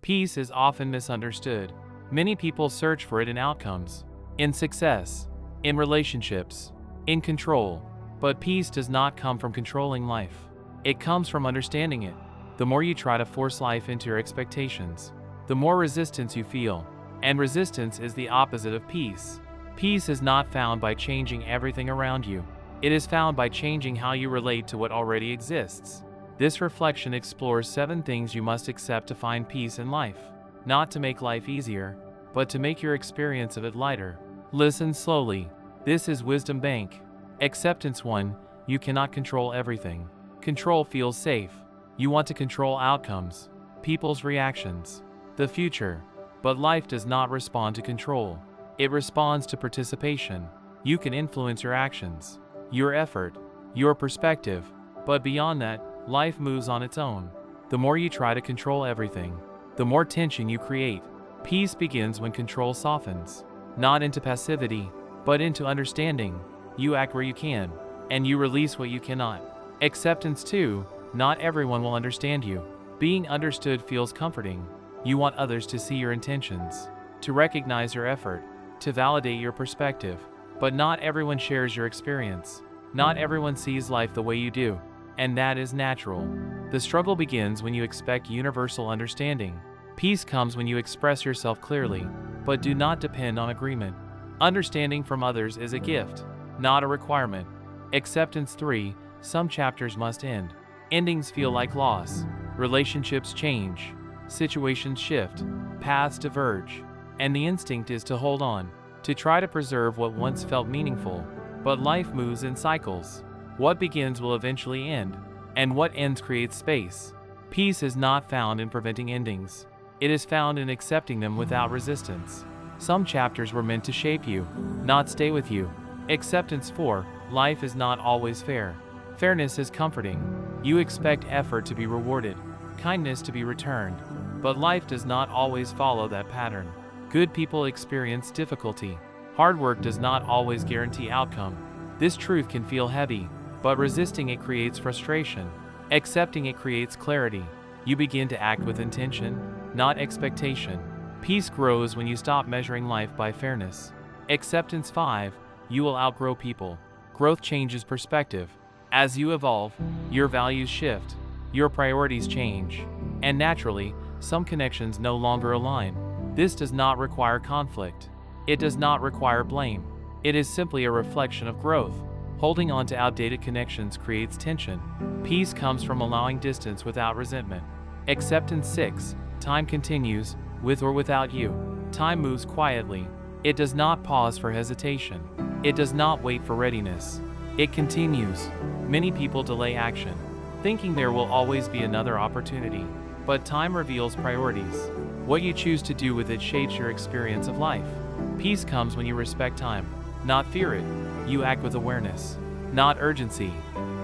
Peace is often misunderstood. Many people search for it in outcomes, in success, in relationships, in control. But peace does not come from controlling life. It comes from understanding it. The more you try to force life into your expectations, the more resistance you feel. And resistance is the opposite of peace. Peace is not found by changing everything around you. It is found by changing how you relate to what already exists. This reflection explores 7 things you must accept to find peace in life, not to make life easier, but to make your experience of it lighter. Listen slowly. This is Wisdom Bank. Acceptance 1. You cannot control everything. Control feels safe. You want to control outcomes, people's reactions, the future. But life does not respond to control. It responds to participation. You can influence your actions, your effort, your perspective. But beyond that, life moves on its own. The more you try to control everything, the more tension you create. Peace begins when control softens, not into passivity, but into understanding. You act where you can, and you release what you cannot. Acceptance 2. Not everyone will understand you. Being understood feels comforting. You want others to see your intentions, to recognize your effort, to validate your perspective. But not everyone shares your experience. Not everyone sees life the way you do. And that is natural. The struggle begins when you expect universal understanding. Peace comes when you express yourself clearly, but do not depend on agreement. Understanding from others is a gift, not a requirement. Acceptance 3. Some chapters must end. Endings feel like loss. Relationships change. Situations shift. Paths diverge. And the instinct is to hold on, to try to preserve what once felt meaningful. But life moves in cycles. What begins will eventually end, and what ends creates space. Peace is not found in preventing endings. It is found in accepting them without resistance. Some chapters were meant to shape you, not stay with you. Acceptance 4. Life is not always fair. Fairness is comforting. You expect effort to be rewarded, kindness to be returned. But life does not always follow that pattern. Good people experience difficulty. Hard work does not always guarantee outcome. This truth can feel heavy, but resisting it creates frustration. Accepting it creates clarity. You begin to act with intention, not expectation. Peace grows when you stop measuring life by fairness. Acceptance 5. You will outgrow people. Growth changes perspective. As you evolve, your values shift, your priorities change, and naturally, some connections no longer align. This does not require conflict. It does not require blame. It is simply a reflection of growth. Holding on to outdated connections creates tension. Peace comes from allowing distance without resentment. Acceptance 6. Time continues, with or without you. Time moves quietly. It does not pause for hesitation. It does not wait for readiness. It continues. Many people delay action, thinking there will always be another opportunity. But time reveals priorities. What you choose to do with it shapes your experience of life. Peace comes when you respect time, not fear it. You act with awareness, not urgency.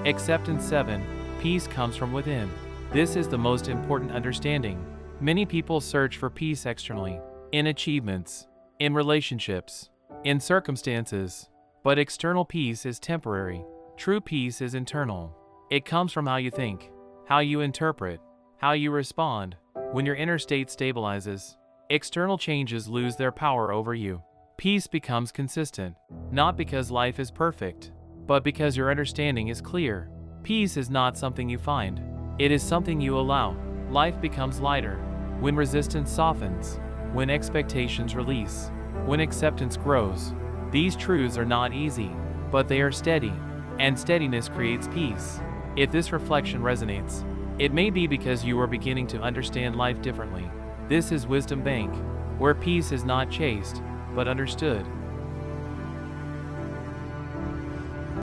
Acceptance 7. Peace comes from within. This is the most important understanding. Many people search for peace externally, in achievements, in relationships, in circumstances. But external peace is temporary. True peace is internal. It comes from how you think, how you interpret, how you respond. When your inner state stabilizes, external changes lose their power over you. Peace becomes consistent, not because life is perfect, but because your understanding is clear. Peace is not something you find. It is something you allow. Life becomes lighter when resistance softens, when expectations release, when acceptance grows. These truths are not easy, but they are steady, and steadiness creates peace. If this reflection resonates, it may be because you are beginning to understand life differently. This is Wisdom Bank, where peace is not chased, but understood.